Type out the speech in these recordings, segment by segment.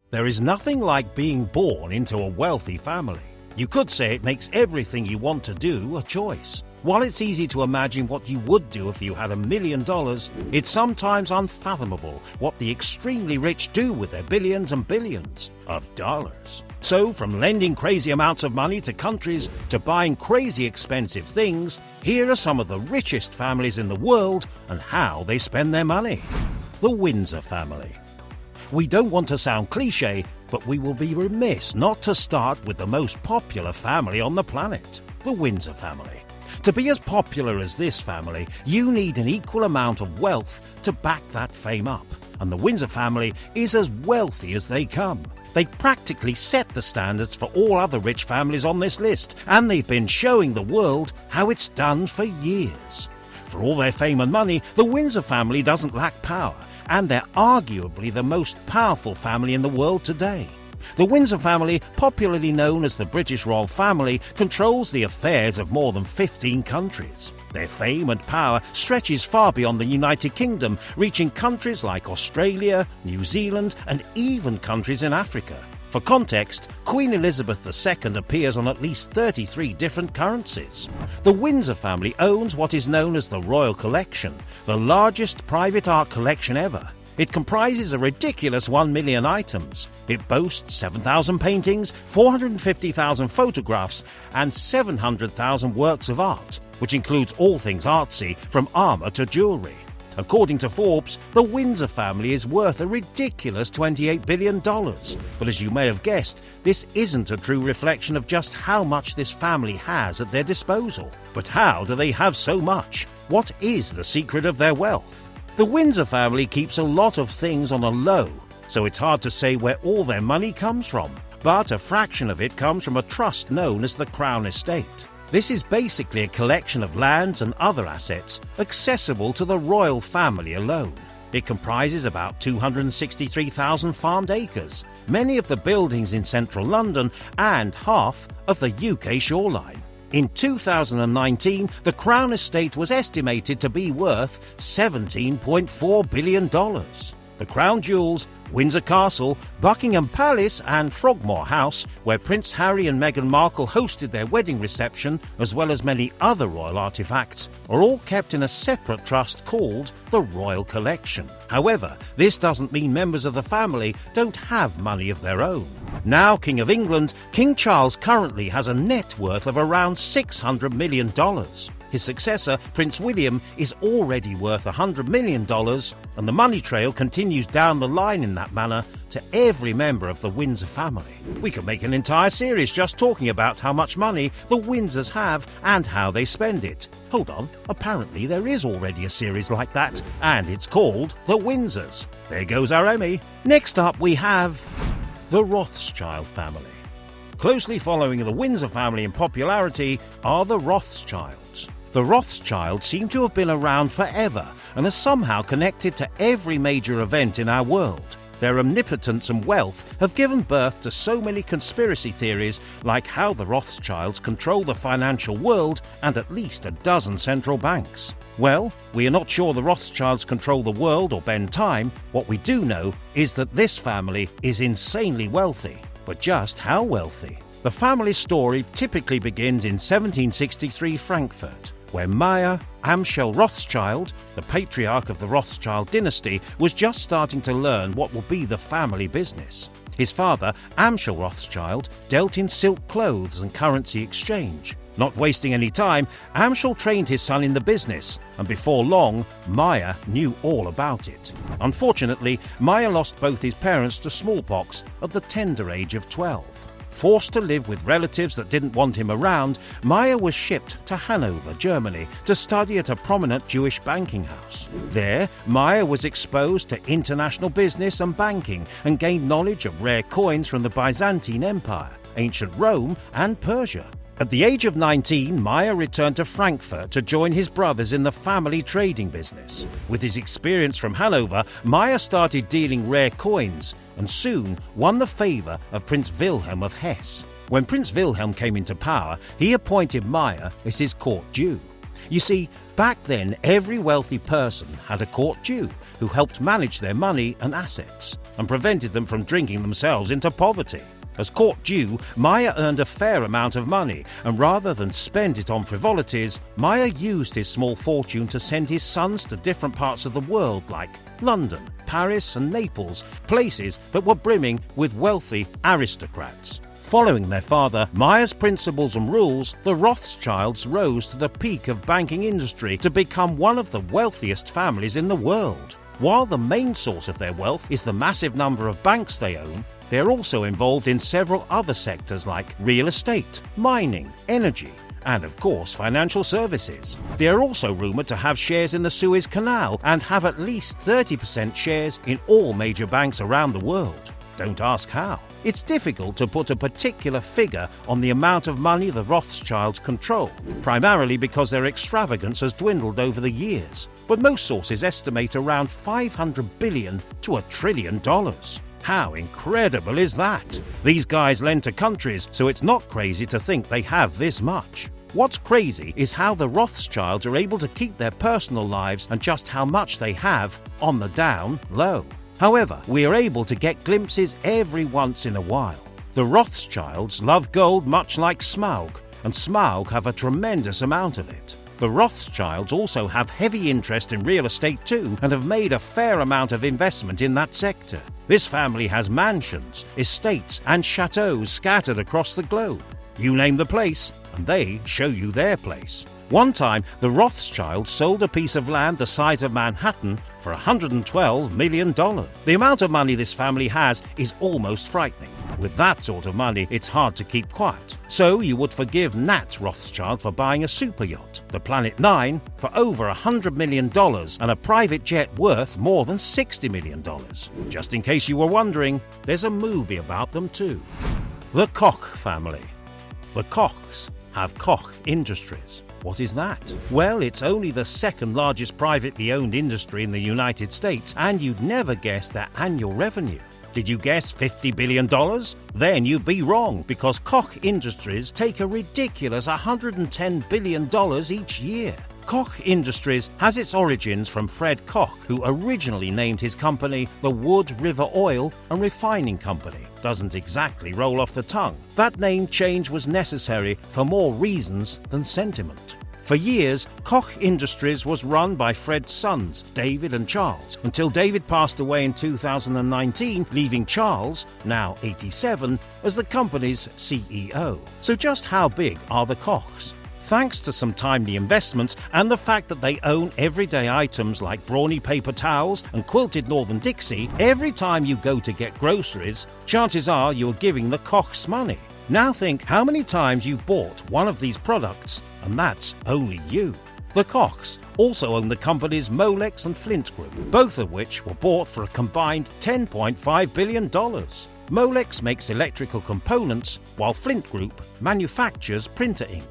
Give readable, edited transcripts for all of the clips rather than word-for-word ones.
There is nothing like being born into a wealthy family. You could say it makes everything you want to do a choice. While it's easy to imagine what you would do if you had $1 million, it's sometimes unfathomable what the extremely rich do with their billions and billions of dollars. So, from lending crazy amounts of money to countries to buying crazy expensive things, here are some of the richest families in the world and how they spend their money. The Windsor Family. We don't want to sound cliché, but we will be remiss not to start with the most popular family on the planet, the Windsor Family. To be as popular as this family, you need an equal amount of wealth to back that fame up, and the Windsor family is as wealthy as they come. They practically set the standards for all other rich families on this list, and they've been showing the world how it's done for years. For all their fame and money, the Windsor family doesn't lack power, and they're arguably the most powerful family in the world today. The Windsor family, popularly known as the British Royal Family, controls the affairs of more than 15 countries. Their fame and power stretches far beyond the United Kingdom, reaching countries like Australia, New Zealand, and even countries in Africa. For context, Queen Elizabeth II appears on at least 33 different currencies. The Windsor family owns what is known as the Royal Collection, the largest private art collection ever. It comprises a ridiculous 1 million items. It boasts 7,000 paintings, 450,000 photographs, and 700,000 works of art, which includes all things artsy, from armour to jewellery. According to Forbes, the Windsor family is worth a ridiculous $28 billion. But as you may have guessed, this isn't a true reflection of just how much this family has at their disposal. But how do they have so much? What is the secret of their wealth? The Windsor family keeps a lot of things on a low, so it's hard to say where all their money comes from. But a fraction of it comes from a trust known as the Crown Estate. This is basically a collection of lands and other assets accessible to the royal family alone. It comprises about 263,000 farmed acres, many of the buildings in central London, and half of the UK shoreline. In 2019, the Crown Estate was estimated to be worth $17.4 billion. The Crown Jewels, Windsor Castle, Buckingham Palace and Frogmore House, where Prince Harry and Meghan Markle hosted their wedding reception, as well as many other royal artefacts, are all kept in a separate trust called the Royal Collection. However, this doesn't mean members of the family don't have money of their own. Now King of England, King Charles currently has a net worth of around $600 million. His successor, Prince William, is already worth $100 million, and the money trail continues down the line in that manner to every member of the Windsor family. We could make an entire series just talking about how much money the Windsors have and how they spend it. Hold on, apparently there is already a series like that, and it's called The Windsors. There goes our Emmy. Next up we have the Rothschild Family. Closely following the Windsor family in popularity are the Rothschilds. The Rothschilds seem to have been around forever and are somehow connected to every major event in our world. Their omnipotence and wealth have given birth to so many conspiracy theories, like how the Rothschilds control the financial world and at least a dozen central banks. Well, we are not sure the Rothschilds control the world or bend time. What we do know is that this family is insanely wealthy. But just how wealthy? The family story typically begins in 1763 Frankfurt, where Meyer Amschel Rothschild, the patriarch of the Rothschild dynasty, was just starting to learn what will be the family business. His father, Amschel Rothschild, dealt in silk clothes and currency exchange. Not wasting any time, Amschel trained his son in the business, and before long, Meyer knew all about it. Unfortunately, Meyer lost both his parents to smallpox at the tender age of 12. Forced to live with relatives that didn't want him around, Meyer was shipped to Hanover, Germany, to study at a prominent Jewish banking house. There, Meyer was exposed to international business and banking and gained knowledge of rare coins from the Byzantine Empire, ancient Rome, and Persia. At the age of 19, Meyer returned to Frankfurt to join his brothers in the family trading business. With his experience from Hanover, Meyer started dealing rare coins and soon won the favour of Prince Wilhelm of Hesse. When Prince Wilhelm came into power, he appointed Meyer as his court Jew. You see, back then every wealthy person had a court Jew who helped manage their money and assets and prevented them from drinking themselves into poverty. As court Jew, Meyer earned a fair amount of money, and rather than spend it on frivolities, Meyer used his small fortune to send his sons to different parts of the world like London, Paris and Naples, places that were brimming with wealthy aristocrats. Following their father, Meyer's principles and rules, the Rothschilds rose to the peak of banking industry to become one of the wealthiest families in the world. While the main source of their wealth is the massive number of banks they own, they are also involved in several other sectors like real estate, mining, energy, and of course financial services. They are also rumoured to have shares in the Suez Canal and have at least 30% shares in all major banks around the world. Don't ask how. It's difficult to put a particular figure on the amount of money the Rothschilds control, primarily because their extravagance has dwindled over the years, but most sources estimate around $500 billion to $1 trillion. How incredible is that? These guys lend to countries, so it's not crazy to think they have this much. What's crazy is how the Rothschilds are able to keep their personal lives and just how much they have on the down low. However, we are able to get glimpses every once in a while. The Rothschilds love gold much like Smaug, and Smaug have a tremendous amount of it. The Rothschilds also have heavy interest in real estate too and have made a fair amount of investment in that sector. This family has mansions, estates and chateaux scattered across the globe. You name the place and they show you their place. One time, the Rothschilds sold a piece of land the size of Manhattan for $112 million. The amount of money this family has is almost frightening. With that sort of money, it's hard to keep quiet. So you would forgive Nat Rothschild for buying a super yacht, the Planet 9, for over $100 million and a private jet worth more than $60 million. Just in case you were wondering, there's a movie about them too. The Koch Family. The Kochs have Koch Industries. What is that? Well, it's only the second largest privately owned industry in the United States, and you'd never guess their annual revenue. Did you guess $50 billion? Then you'd be wrong, because Koch Industries take a ridiculous $110 billion each year. Koch Industries has its origins from Fred Koch, who originally named his company the Wood River Oil and Refining Company. Doesn't exactly roll off the tongue. That name change was necessary for more reasons than sentiment. For years, Koch Industries was run by Fred's sons, David and Charles, until David passed away in 2019, leaving Charles, now 87, as the company's CEO. So just how big are the Kochs? Thanks to some timely investments and the fact that they own everyday items like brawny paper towels and quilted Northern Dixie, every time you go to get groceries, chances are you're giving the Kochs money. Now think how many times you've bought one of these products, and that's only you. The Kochs also own the companies Molex and Flint Group, both of which were bought for a combined $10.5 billion. Molex makes electrical components, while Flint Group manufactures printer ink.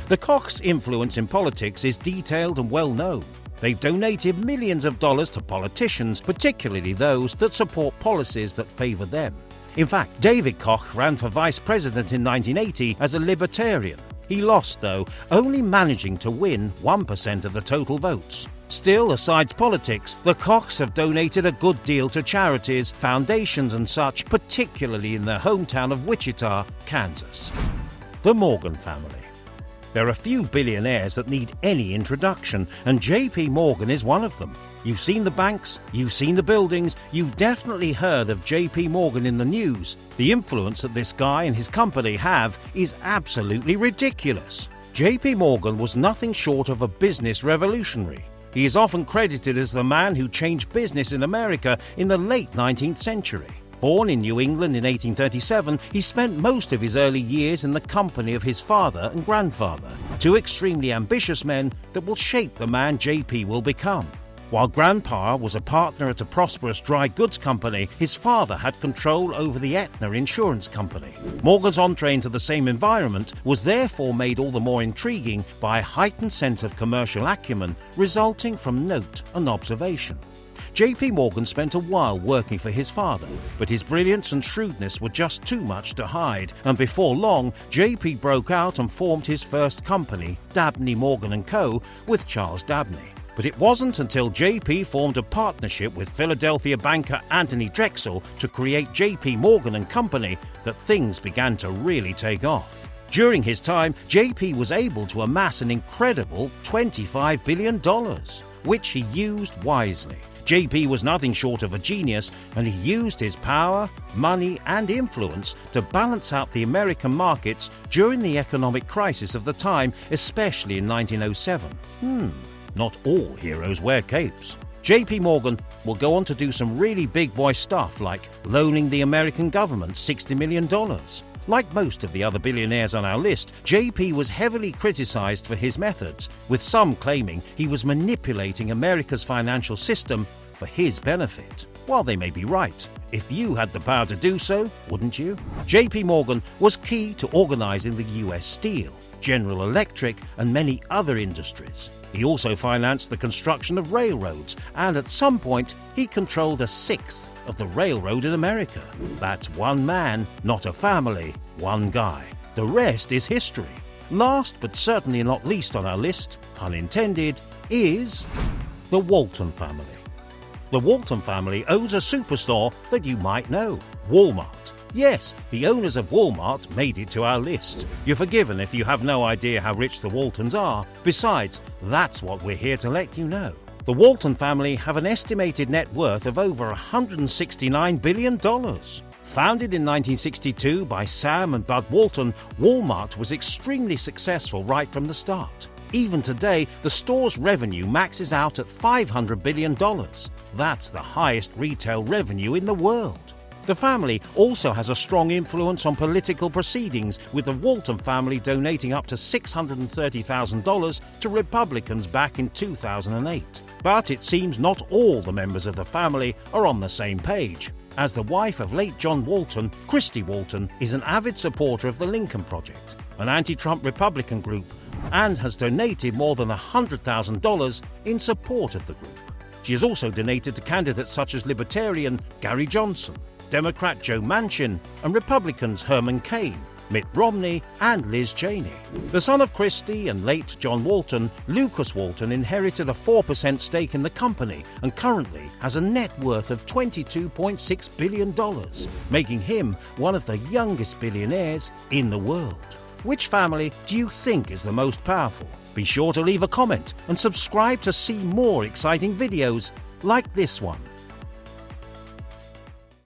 The Kochs' influence in politics is detailed and well known. They've donated millions of dollars to politicians, particularly those that support policies that favor them. In fact, David Koch ran for vice president in 1980 as a libertarian. He lost, though, only managing to win 1% of the total votes. Still, aside politics, the Kochs have donated a good deal to charities, foundations and such, particularly in their hometown of Wichita, Kansas. The Morgan Family. There are few billionaires that need any introduction, and JP Morgan is one of them. You've seen the banks, you've seen the buildings, you've definitely heard of JP Morgan in the news. The influence that this guy and his company have is absolutely ridiculous. JP Morgan was nothing short of a business revolutionary. He is often credited as the man who changed business in America in the late 19th century. Born in New England in 1837, he spent most of his early years in the company of his father and grandfather, two extremely ambitious men that will shape the man JP will become. While Grandpa was a partner at a prosperous dry goods company, his father had control over the Aetna Insurance Company. Morgan's entree into the same environment was therefore made all the more intriguing by a heightened sense of commercial acumen resulting from note and observation. JP Morgan spent a while working for his father, but his brilliance and shrewdness were just too much to hide, and before long, JP broke out and formed his first company, Dabney Morgan & Co., with Charles Dabney. But it wasn't until JP formed a partnership with Philadelphia banker Anthony Drexel to create JP Morgan & Company that things began to really take off. During his time, JP was able to amass an incredible $25 billion, which he used wisely. JP was nothing short of a genius, and he used his power, money, and influence to balance out the American markets during the economic crisis of the time, especially in 1907. Not all heroes wear capes. JP Morgan will go on to do some really big boy stuff like loaning the American government $60 million. Like most of the other billionaires on our list, JP was heavily criticized for his methods, with some claiming he was manipulating America's financial system for his benefit. While they may be right, if you had the power to do so, wouldn't you? JP Morgan was key to organizing the US Steel, General Electric, and many other industries. He also financed the construction of railroads, and at some point, he controlled a sixth of the railroad in America. That's one man, not a family, one guy. The rest is history. Last but certainly not least on our list, pun intended, is the Walton Family. The Walton family owns a superstore that you might know, Walmart. Yes, the owners of Walmart made it to our list. You're forgiven if you have no idea how rich the Waltons are. Besides, that's what we're here to let you know. The Walton family have an estimated net worth of over $169 billion. Founded in 1962 by Sam and Bud Walton, Walmart was extremely successful right from the start. Even today, the store's revenue maxes out at $500 billion. That's the highest retail revenue in the world. The family also has a strong influence on political proceedings, with the Walton family donating up to $630,000 to Republicans back in 2008. But it seems not all the members of the family are on the same page, as the wife of late John Walton, Christy Walton, is an avid supporter of the Lincoln Project, an anti-Trump Republican group, and has donated more than $100,000 in support of the group. She has also donated to candidates such as Libertarian Gary Johnson, Democrat Joe Manchin, and Republicans Herman Cain, Mitt Romney, and Liz Cheney. The son of Christie and late John Walton, Lucas Walton inherited a 4% stake in the company and currently has a net worth of $22.6 billion, making him one of the youngest billionaires in the world. Which family do you think is the most powerful? Be sure to leave a comment and subscribe to see more exciting videos like this one.